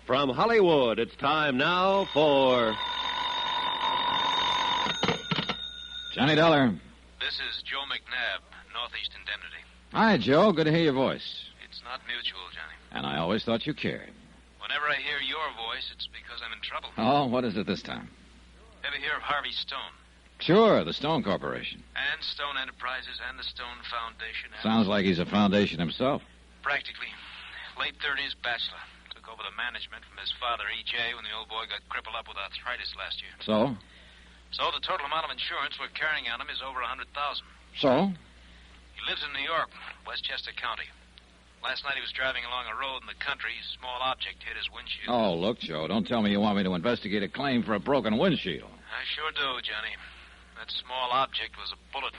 From Hollywood, it's time now for... Johnny Dollar. This is Joe McNabb, Northeast Indemnity. Hi, Joe. Good to hear your voice. It's not mutual, Johnny. And I always thought you cared. Whenever I hear your voice, it's because I'm in trouble. Oh, what is it this time? Ever hear of Harvey Stone? Sure, the Stone Corporation. And Stone Enterprises and the Stone Foundation. Sounds like he's a foundation himself. Practically. Late 30s, bachelor. Took over the management from his father, E.J., when the old boy got crippled up with arthritis last year. So? So the total amount of insurance we're carrying on him is over $100,000. So? He lives in New York, Westchester County. Last night he was driving along a road in the country. A small object hit his windshield. Oh, look, Joe, don't tell me you want me to investigate a claim for a broken windshield. I sure do, Johnny. That small object was a bullet.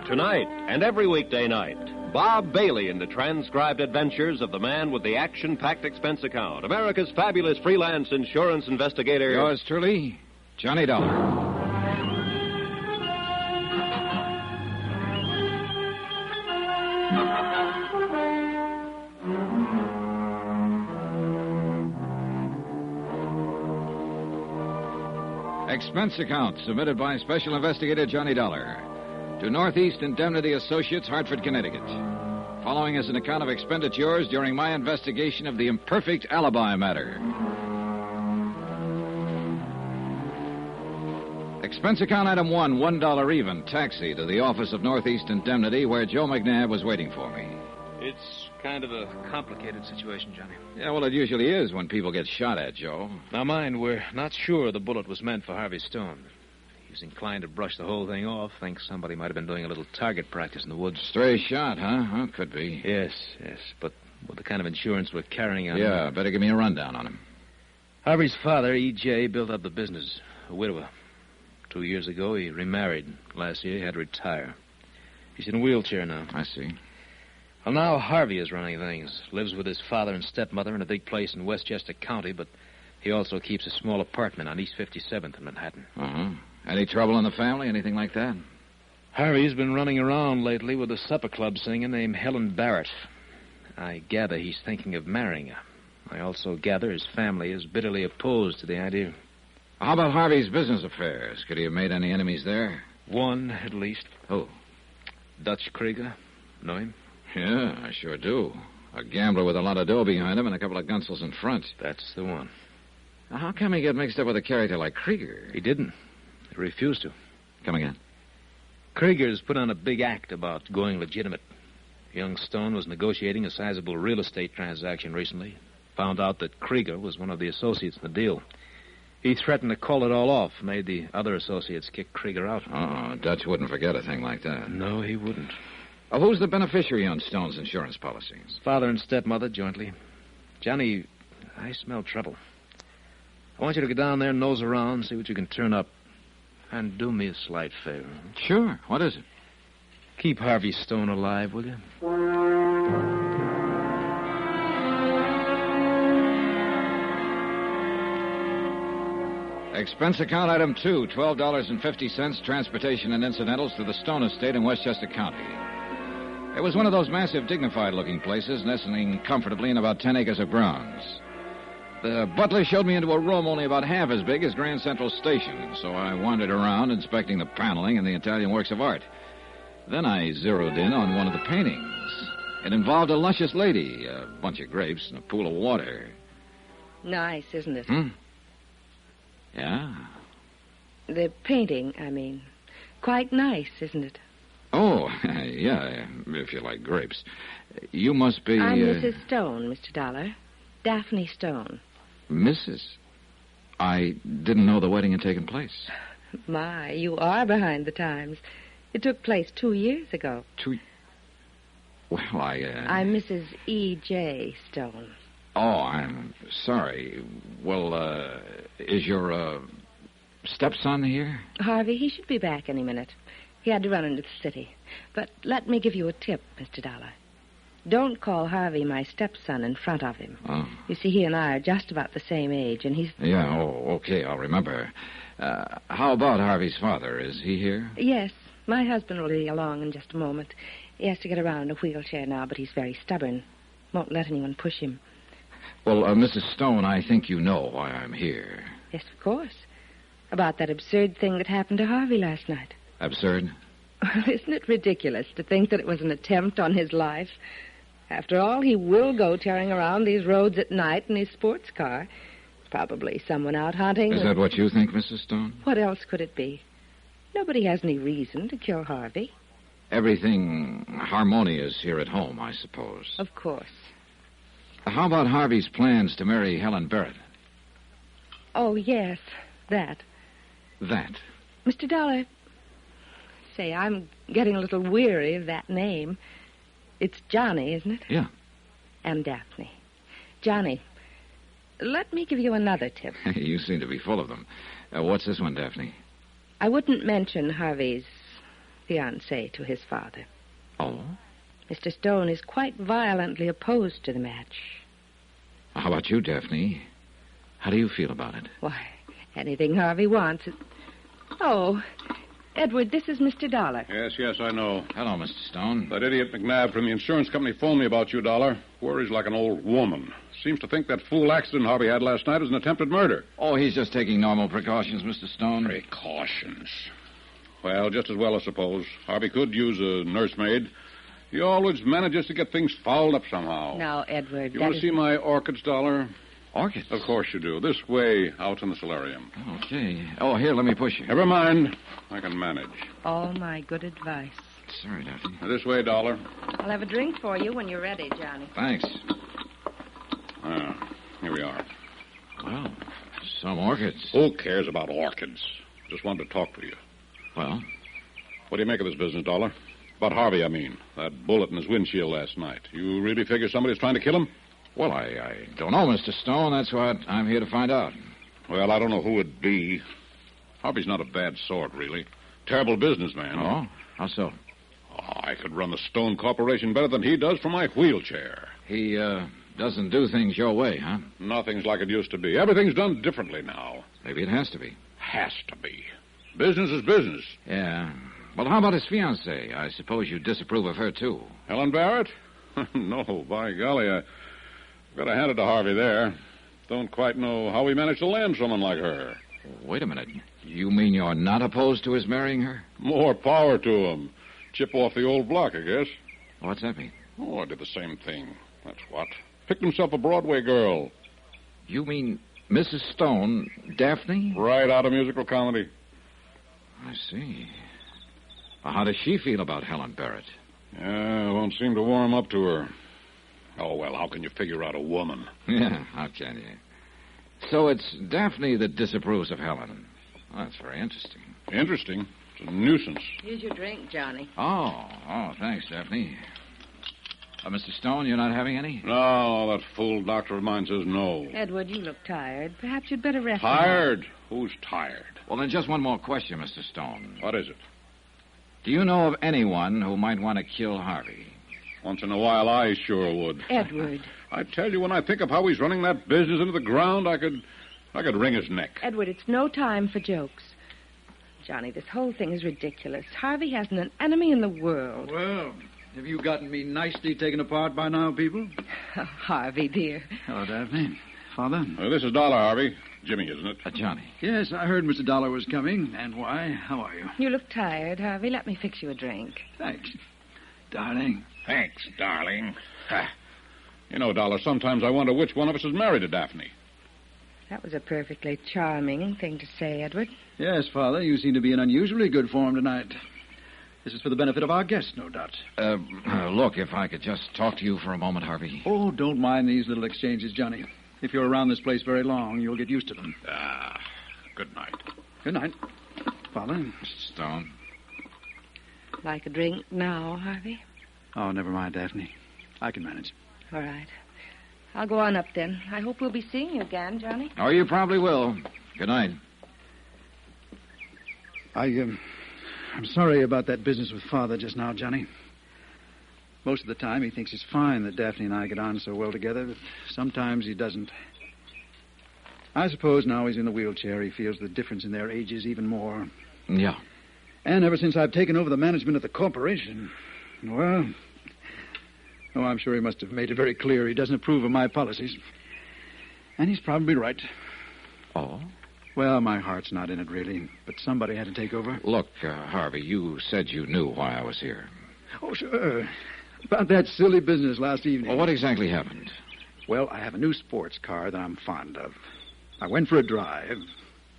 Tonight and every weekday night, Bob Bailey in the transcribed adventures of the man with the action-packed expense account, America's fabulous freelance insurance investigator. Yours truly, Johnny Dollar. Expense account submitted by Special Investigator Johnny Dollar to Northeast Indemnity Associates, Hartford, Connecticut. Following is an account of expenditures during my investigation of the Imperfect Alibi matter. Expense account item 1, $1 even, taxi to the office of Northeast Indemnity where Joe McNabb was waiting for me. It's kind of a complicated situation, Johnny. Yeah, well, it usually is when people get shot at, Joe. Now, mind, we're not sure the bullet was meant for Harvey Stone. He was inclined to brush the whole thing off. Thinks somebody might have been doing a little target practice in the woods. Stray shot, huh? Well, could be. Yes. But with the kind of insurance we're carrying on... Yeah, better give me a rundown on him. Harvey's father, E.J., built up the business. A widower. 2 years ago, he remarried. Last year, he had to retire. He's in a wheelchair now. I see. Well, now Harvey is running things. Lives with his father and stepmother in a big place in Westchester County, but he also keeps a small apartment on East 57th in Manhattan. Uh-huh. Any trouble in the family? Anything like that? Harvey's been running around lately with a supper club singer named Helen Barrett. I gather he's thinking of marrying her. I also gather his family is bitterly opposed to the idea. How about Harvey's business affairs? Could he have made any enemies there? One, at least. Who? Dutch Krieger. Know him? Yeah, I sure do. A gambler with a lot of dough behind him and a couple of gunsels in front. That's the one. Now, how come he got mixed up with a character like Krieger? He didn't. He refused to. Come again? Krieger's put on a big act about going legitimate. Young Stone was negotiating a sizable real estate transaction recently. Found out that Krieger was one of the associates in the deal. He threatened to call it all off, made the other associates kick Krieger out. Oh, Dutch wouldn't forget a thing like that. No, he wouldn't. Who's the beneficiary on Stone's insurance policies? Father and stepmother jointly. Johnny, I smell trouble. I want you to go down there and nose around, see what you can turn up. And do me a slight favor. Sure. What is it? Keep Harvey Stone alive, will you? Expense account item 2, $12.50, transportation and incidentals to the Stone estate in Westchester County. It was one of those massive, dignified-looking places, nestling comfortably in about 10 acres of grounds. The butler showed me into a room only about half as big as Grand Central Station, so I wandered around inspecting the paneling and the Italian works of art. Then I zeroed in on one of the paintings. It involved a luscious lady, a bunch of grapes, and a pool of water. Nice, isn't it? Yeah. The painting, I mean. Quite nice, isn't it? Oh, yeah, if you like grapes. You must be... I'm Mrs. Stone, Mr. Dollar. Daphne Stone. Mrs.? I didn't know the wedding had taken place. My, you are behind the times. It took place 2 years ago. Well, I'm Mrs. E.J. Stone. Oh, I'm sorry. Well, is your, stepson here? Harvey, he should be back any minute. He had to run into the city. But let me give you a tip, Mr. Dollar. Don't call Harvey my stepson in front of him. Oh. You see, he and I are just about the same age, and he's... Yeah, okay, I'll remember. How about Harvey's father? Is he here? Yes, My husband will be along in just a moment. He has to get around in a wheelchair now, but he's very stubborn. Won't let anyone push him. Well, Mrs. Stone, I think you know why I'm here. Yes, of course. About that absurd thing that happened to Harvey last night. Absurd? Isn't it ridiculous to think that it was an attempt on his life? After all, he will go tearing around these roads at night in his sports car. Probably someone out hunting. Is that what you think, Mrs. Stone? What else could it be? Nobody has any reason to kill Harvey. Everything harmonious here at home, I suppose. Of course. How about Harvey's plans to marry Helen Barrett? Oh, yes, that. That? Mr. Dollar, say, I'm getting a little weary of that name. It's Johnny, isn't it? Yeah. And Daphne. Johnny, let me give you another tip. You seem to be full of them. What's this one, Daphne? I wouldn't mention Harvey's fiancée to his father. Oh? Mr. Stone is quite violently opposed to the match. How about you, Daphne? How do you feel about it? Why, anything Harvey wants. Oh, Edward, this is Mr. Dollar. Yes, I know. Hello, Mr. Stone. That idiot McNabb from the insurance company phoned me about you, Dollar. Worries like an old woman. Seems to think that fool accident Harvey had last night was an attempted murder. Oh, he's just taking normal precautions, Mr. Stone. Precautions. Well, just as well, I suppose. Harvey could use a nursemaid. He always manages to get things fouled up somehow. Now, Edward, You want to see my orchids, Dollar? Orchids? Of course you do. This way, out in the solarium. Okay. Oh, here, let me push you. Never mind. I can manage. All my good advice. Sorry, Daphne. This way, Dollar. I'll have a drink for you when you're ready, Johnny. Thanks. Here we are. Well, some orchids. Who cares about orchids? Just wanted to talk to you. Well? What do you make of this business, Dollar? About Harvey, I mean. That bullet in his windshield last night. You really figure somebody's trying to kill him? Well, I don't know, Mr. Stone. That's what I'm here to find out. Well, I don't know who it'd be. Harvey's not a bad sort, really. Terrible businessman. Oh? How so? Oh, I could run the Stone Corporation better than he does from my wheelchair. He, doesn't do things your way, huh? Nothing's like it used to be. Everything's done differently now. Maybe it has to be. Has to be. Business is business. Yeah. Well, how about his fiancée? I suppose you disapprove of her, too. Helen Barrett? No, by golly, I gotta hand it to Harvey there. Don't quite know how he managed to land someone like her. Wait a minute. You mean you're not opposed to his marrying her? More power to him. Chip off the old block, I guess. What's that mean? Oh, I did the same thing. That's what. Picked himself a Broadway girl. You mean Mrs. Stone, Daphne? Right out of musical comedy. I see. Well, how does she feel about Helen Barrett? Yeah, won't seem to warm up to her. Oh, well, how can you figure out a woman? Yeah, how can you? So it's Daphne that disapproves of Helen. Well, that's very interesting. Interesting. It's a nuisance. Here's your drink, Johnny. Oh, thanks, Daphne. Mr. Stone, you're not having any? No, that fool doctor of mine says no. Edward, you look tired. Perhaps you'd better rest. Tired? Who's tired? Well, then just one more question, Mr. Stone. What is it? Do you know of anyone who might want to kill Harvey? Once in a while, I sure would. Edward. I tell you, when I think of how he's running that business into the ground, I could wring his neck. Edward, it's no time for jokes. Johnny, this whole thing is ridiculous. Harvey hasn't an enemy in the world. Well, have you gotten me nicely taken apart by now, people? Oh, Harvey, dear. Hello, Daphne. Father? This is Dollar, Harvey. Jimmy, isn't it? Johnny. Yes, I heard Mr. Dollar was coming. And why? How are you? You look tired, Harvey. Let me fix you a drink. Thanks. Darling. Thanks, darling. You know, Dollar, sometimes I wonder which one of us is married to Daphne. That was a perfectly charming thing to say, Edward. Yes, Father, you seem to be in unusually good form tonight. This is for the benefit of our guests, no doubt. Look, if I could just talk to you for a moment, Harvey. Oh, don't mind these little exchanges, Johnny. If you're around this place very long, you'll get used to them. Good night. Good night. Father? Mr. Stone. Like a drink now, Harvey? Oh, never mind, Daphne. I can manage. All right. I'll go on up then. I hope we'll be seeing you again, Johnny. Oh, you probably will. Good night. I'm sorry about that business with Father just now, Johnny. Most of the time, he thinks it's fine that Daphne and I get on so well together, but sometimes he doesn't. I suppose now he's in the wheelchair, he feels the difference in their ages even more. Yeah. And ever since I've taken over the management of the corporation, well... Oh, I'm sure he must have made it very clear he doesn't approve of my policies. And he's probably right. Oh? Well, my heart's not in it, really. But somebody had to take over. Look, Harvey, you said you knew why I was here. Oh, sure. About that silly business last evening. Well, what exactly happened? Well, I have a new sports car that I'm fond of. I went for a drive.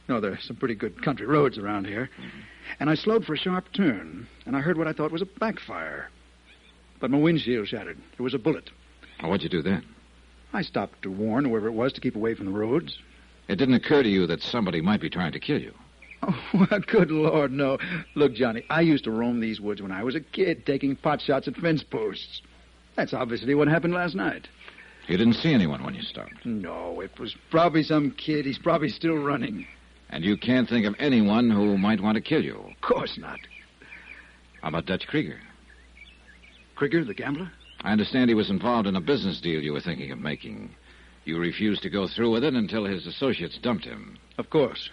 No, there's some pretty good country roads around here. Mm-hmm. And I slowed for a sharp turn, and I heard what I thought was a backfire. But my windshield shattered. There was a bullet. Well, what'd you do then? I stopped to warn whoever it was to keep away from the roads. It didn't occur to you that somebody might be trying to kill you? Oh, well, good Lord, no. Look, Johnny, I used to roam these woods when I was a kid, taking pot shots at fence posts. That's obviously what happened last night. You didn't see anyone when you stopped? No, it was probably some kid. He's probably still running. And you can't think of anyone who might want to kill you? Of course not. How about Dutch Krieger? Krieger, the gambler? I understand he was involved in a business deal you were thinking of making. You refused to go through with it until his associates dumped him. Of course.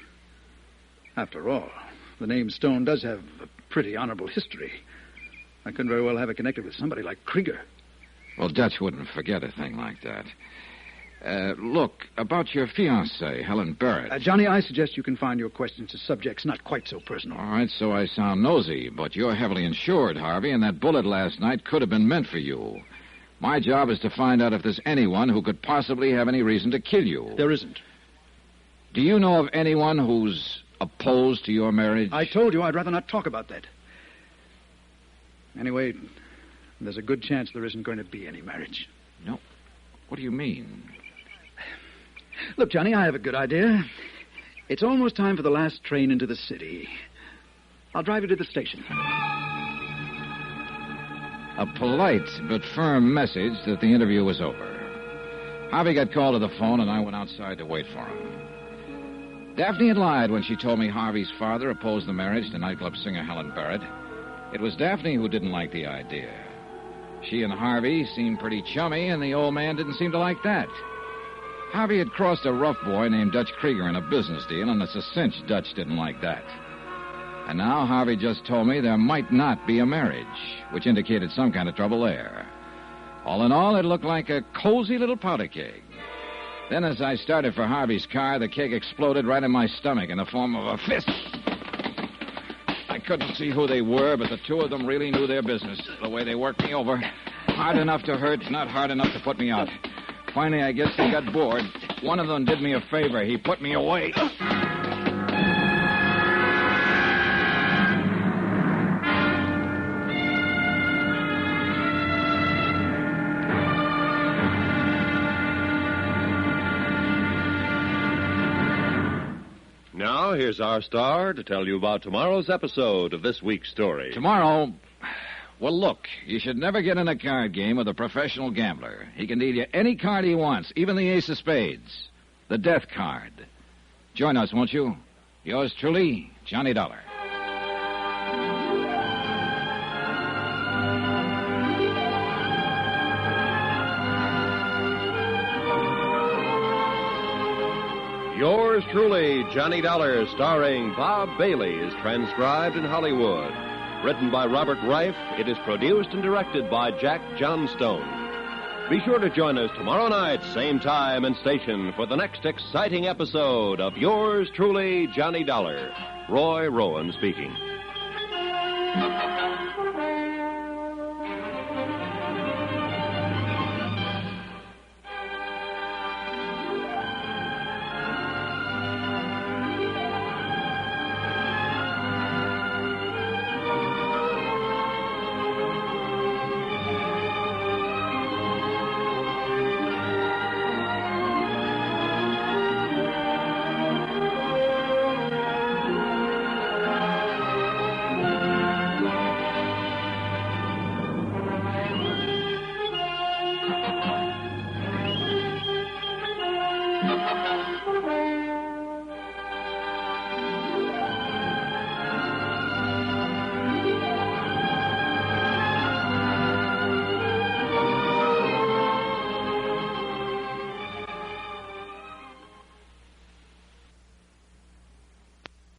After all, the name Stone does have a pretty honorable history. I couldn't very well have it connected with somebody like Krieger. Well, Dutch wouldn't forget a thing like that. Look, about your fiancée, Helen Barrett. Johnny, I suggest you confine your questions to subjects not quite so personal. All right, so I sound nosy, but you're heavily insured, Harvey, and that bullet last night could have been meant for you. My job is to find out if there's anyone who could possibly have any reason to kill you. There isn't. Do you know of anyone who's opposed to your marriage? I told you I'd rather not talk about that. Anyway, there's a good chance there isn't going to be any marriage. No. What do you mean? Look, Johnny, I have a good idea. It's almost time for the last train into the city. I'll drive you to the station. A polite but firm message that the interview was over. Harvey got called to the phone, and I went outside to wait for him. Daphne had lied when she told me Harvey's father opposed the marriage to nightclub singer Helen Barrett. It was Daphne who didn't like the idea. She and Harvey seemed pretty chummy, and the old man didn't seem to like that. Harvey had crossed a rough boy named Dutch Krieger in a business deal, and it's a cinch Dutch didn't like that. And now Harvey just told me there might not be a marriage, which indicated some kind of trouble there. All in all, it looked like a cozy little powder keg. Then as I started for Harvey's car, the keg exploded right in my stomach in the form of a fist. I couldn't see who they were, but the two of them really knew their business, the way they worked me over. Hard enough to hurt, not hard enough to put me out. Finally, I guess they got bored. One of them did me a favor. He put me away. Now, here's our star to tell you about tomorrow's episode of this week's story. Tomorrow... Well, look, you should never get in a card game with a professional gambler. He can deal you any card he wants, even the ace of spades. The death card. Join us, won't you? Yours truly, Johnny Dollar. Yours truly, Johnny Dollar, starring Bob Bailey, is transcribed in Hollywood. Written by Robert Reif, it is produced and directed by Jack Johnstone. Be sure to join us tomorrow night, same time and station, for the next exciting episode of Yours truly, Johnny Dollar. Roy Rowan speaking.